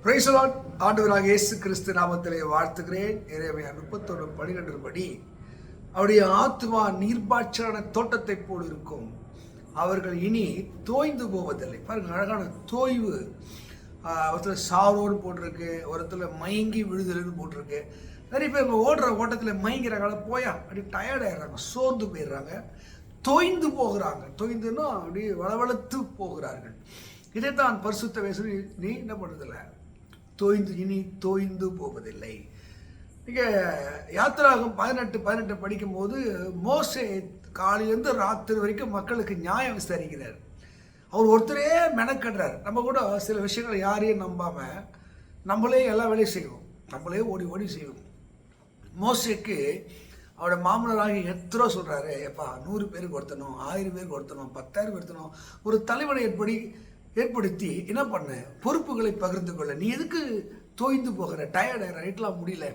Praise the Lord. ஆண்டவராக இயேசு கிறிஸ்து நாமத்திலே வாழ்த்துகிறேன். எரேமியா 31:12 படி, அவருடைய ஆத்துமா நீர்ப்பாய்ச்சலான தோட்டத்தை போல் இருக்கும், அவர்கள் இனி தோய்ந்து போவதில்லை. பாருங்க, அழகான தோய்வு. ஒருத்தர் சாவோடு போட்டிருக்கு, ஒருத்தர் மயங்கி விழுதல்னு போட்டிருக்கு. நிறைய பேர் ஓடுற ஓட்டத்தில் மயங்கிறாங்கள, போயா அப்படி டயர்ட் ஆயிடுறாங்க, சோர்ந்து போயிடுறாங்க, தோய்ந்து போகிறாங்க. தோய்ந்துன்னா அப்படி வளவளத்து போகிறார்கள். இதைத்தான் பரிசுத்த வேசு நீ என்ன பண்ணுறதில்ல, இனி தோய்ந்து போவதில்லை. நீங்கள் யாத்திராகம் 18 படிக்கும்போது மோசே காலையிலேருந்து ராத்திரி வரைக்கும் மக்களுக்கு நியாயம் விசாரிக்கிறார். அவர் ஒருத்தரே மெனக்கடுறார். நம்ம கூட சில விஷயங்களை யாரையும் நம்பாமல் நம்மளே எல்லா வேலையும் செய்வோம், நம்மளே ஓடி ஓடி செய்வோம். மோசேக்கு அவரோட மாமனராக எத்தனை சொல்கிறாரு, எப்பா 100 பேருக்கு ஒருத்தணும், 1000 பேருக்கு ஒருத்தணும், 10,000 ஒருத்தணும், ஒரு தலைவனை ஏற்படுத்தி என்ன பண்ண, பொறுப்புகளை பகிர்ந்து கொள்ள. நீ எதுக்கு தோய்ந்து போகிற, டயர்டு ரைட்லாம் முடியல.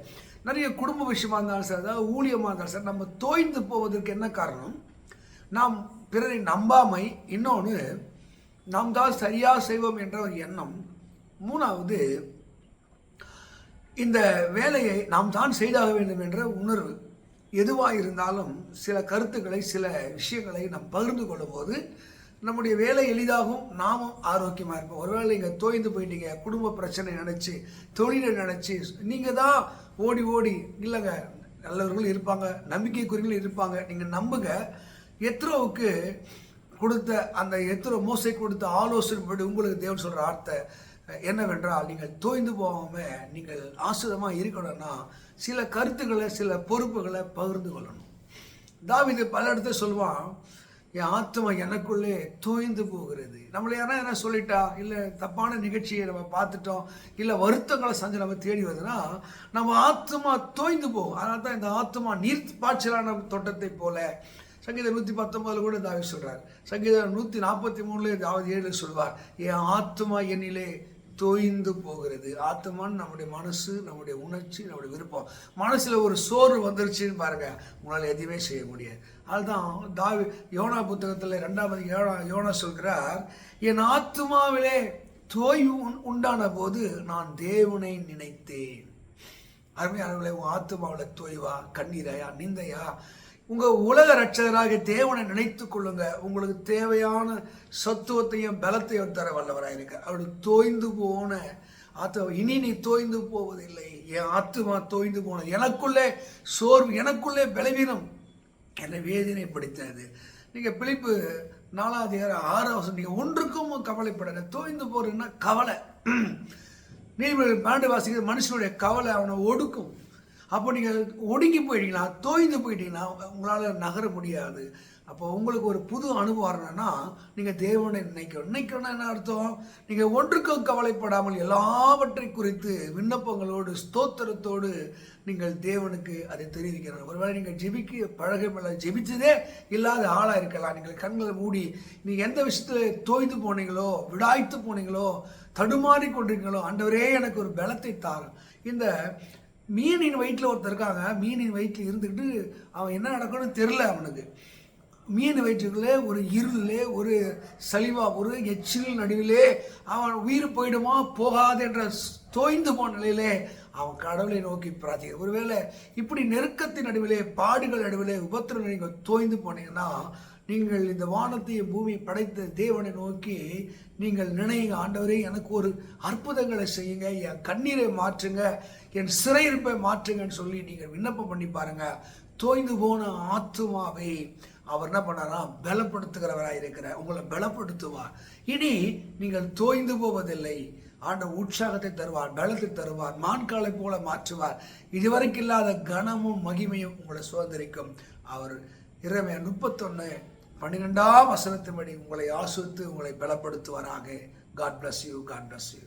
நிறைய குடும்ப விஷயமா இருந்தாலும் சார், அதாவது ஊழியமாக இருந்தாலும் சார், நம்ம தோய்ந்து போவதற்கு என்ன காரணம்? நாம் பிறரை நம்பாமை, இன்னொன்று நாம் தான் சரியாக செய்வோம் என்ற ஒரு எண்ணம், மூணாவது இந்த வேலையை நாம் தான் செய்தாக வேண்டும் என்ற உணர்வு. எதுவாக இருந்தாலும் சில கருத்துக்களை, சில விஷயங்களை நாம் பகிர்ந்து கொள்ளும் போது நம்முடைய வேலை எளிதாகவும் நாமும் ஆரோக்கியமாக இருப்போம். ஒருவேளை நீங்கள் தோய்ந்து போயிட்டீங்க, குடும்ப பிரச்சனை நினச்சி, தொழிலை நினச்சி, நீங்கள் தான் ஓடி ஓடி, இல்லைங்க, நல்லவர்களும் இருப்பாங்க, நம்பிக்கைக்குரியவர்களும் இருப்பாங்க. நீங்கள் நம்புங்க. எத்ரோவுக்கு கொடுத்த அந்த மோசே கொடுத்த ஆலோசனைப்படி உங்களுக்கு தேவன் சொல்கிற வார்த்தை என்னவென்றால், நீங்கள் தோய்ந்து போகாமல் நீங்கள் ஆசிரியமாக இருக்கணும்னா சில கருத்துக்களை, சில பொறுப்புகளை பகிர்ந்து கொள்ளணும். தாவீது பல இடத்துல சொல்லுவான், என் ஆத்மா எனக்குள்ளே தோய்ந்து போகிறது. நம்மளை யாரா என்ன சொல்லிட்டா, இல்லை தப்பான நிகழ்ச்சியை நம்ம பார்த்துட்டோம், இல்லை வருத்தங்களை செஞ்சு நம்ம தேடி வருதுன்னா நம்ம ஆத்மா தோய்ந்து போகும். அதனால தான் இந்த ஆத்மா நீர் பாய்ச்சலான தோட்டத்தை போல. சங்கீதம் 119 கூட தாவீது சொல்றார். சங்கீதம் 143 தாவீது 7 சொல்வார், என் ஆத்மா என்னிலே தோய்ந்து போகிறது. ஆத்மான்னு நம்முடைய மனசு, நம்முடைய உணர்ச்சி, நம்முடைய விருப்பம். மனசில் ஒரு சோர்வு வந்துருச்சுன்னு பாருங்க, உங்களால் எதுவுமே செய்ய முடியாது. அதுதான் யோனா புத்தகத்தில் 2 யோனா சொல்கிறார், என் ஆத்மாவிலே தோய்வு உண்டான போது நான் தேவனை நினைத்தேன். அருமையானவர்களே, உங்கள் ஆத்மாவில் தோய்வா, கண்ணீரையா, நிந்தையா, உங்கள் உலக ரட்சகராக தேவனை நினைத்து கொள்ளுங்க. உங்களுக்கு தேவையான சத்துவத்தையும் பலத்தையும் தர வல்லவராக இருக்க. அவருடைய தோய்ந்து போன ஆத்மா இனி நீ தோய்ந்து போவதில்லை. என் ஆத்மா தோய்ந்து போனது, எனக்குள்ளே சோர்வு, எனக்குள்ளே பலவீனம், என்னை வேதனைப்படுத்தினது. நீங்கள் பிலிப்பு 4:6 நீங்கள் ஒன்றுக்கும் கவலைப்படலை. தோய்ந்து போறதுன்னா கவலை. நீதிபதிகள் 12 வாசிக்கிற மனுஷனுடைய கவலை அவனை ஒடுக்கும். அப்போ நீங்கள் ஒடுங்கி போயிட்டீங்கன்னா, தோய்ந்து போயிட்டீங்கன்னா உங்களால் நகர முடியாது. அப்போ உங்களுக்கு ஒரு புது அனுபவம் வரணும்னா நீங்கள் தேவனை நினைக்கணும்னா என்ன அர்த்தம்? நீங்கள் ஒன்றுக்கும் கவலைப்படாமல் எல்லாவற்றை குறித்து விண்ணப்பங்களோடு ஸ்தோத்திரத்தோடு நீங்கள் தேவனுக்கு அதை தெரிவிக்கணும். ஒருவேளை நீங்கள் ஜெபிக்க பழகமில்லை, ஜெபிச்சதே இல்லாத ஆளாக இருக்கலாம். நீங்கள் கண்களை மூடி நீங்கள் எந்த விஷயத்தில் தோய்ந்து போனீங்களோ, விடாய்த்து போனீங்களோ, தடுமாறி கொண்டிருக்கீங்களோ, ஆண்டவரே எனக்கு ஒரு பலத்தை தாரும். இந்த மீனின் வயிற்றில் ஒருத்தர் இருக்காங்க. மீனின் வயிற்றில் இருந்துக்கிட்டு அவன் என்ன நடக்கணும்னு தெரில. அவனுக்கு மீன் வயிற்றுக்குள்ளே ஒரு இருளிலே, ஒரு சலிவா, ஒரு எச்சில் நடுவிலே அவன் உயிர் போயிடுமா போகாது என்ற தோய்ந்து போன நிலையிலே அவன் கடவுளை நோக்கி பிரார்த்திக்க. ஒருவேளை இப்படி நெருக்கத்தின் நடுவிலே, பாடுகள் நடுவிலே, உபத்திரம் நீங்கள் தோய்ந்து போனீங்கன்னா நீங்கள் இந்த வானத்தையும் பூமியை படைத்த தேவனை நோக்கி நீங்கள் நினைங்க, ஆண்டவரே எனக்கு ஒரு அற்புதங்களை செய்யுங்க, என் கண்ணீரை மாற்றுங்க, என் சிறையிருப்பை மாற்றுங்கன்னு சொல்லி நீங்கள் விண்ணப்பம் பண்ணி பாருங்க. தோய்ந்து போன ஆத்துமாவை அவர் என்ன பண்ணாரா, பலப்படுத்துகிறவராக இருக்கிற உங்களை பலப்படுத்துவார். இனி நீங்கள் தோய்ந்து போவதில்லை. ஆண்டவர் உற்சாகத்தை தருவார், பலத்தை தருவார், மான்காலை போல மாற்றுவார். இதுவரைக்கும் இல்லாத கனமும் மகிமையும் உங்களை சுதந்திரிக்கும். அவர் எரேமியா 31:12 உங்களை ஆசிர்வதித்து உங்களை பலப்படுத்துவாராக. God bless you. God bless you.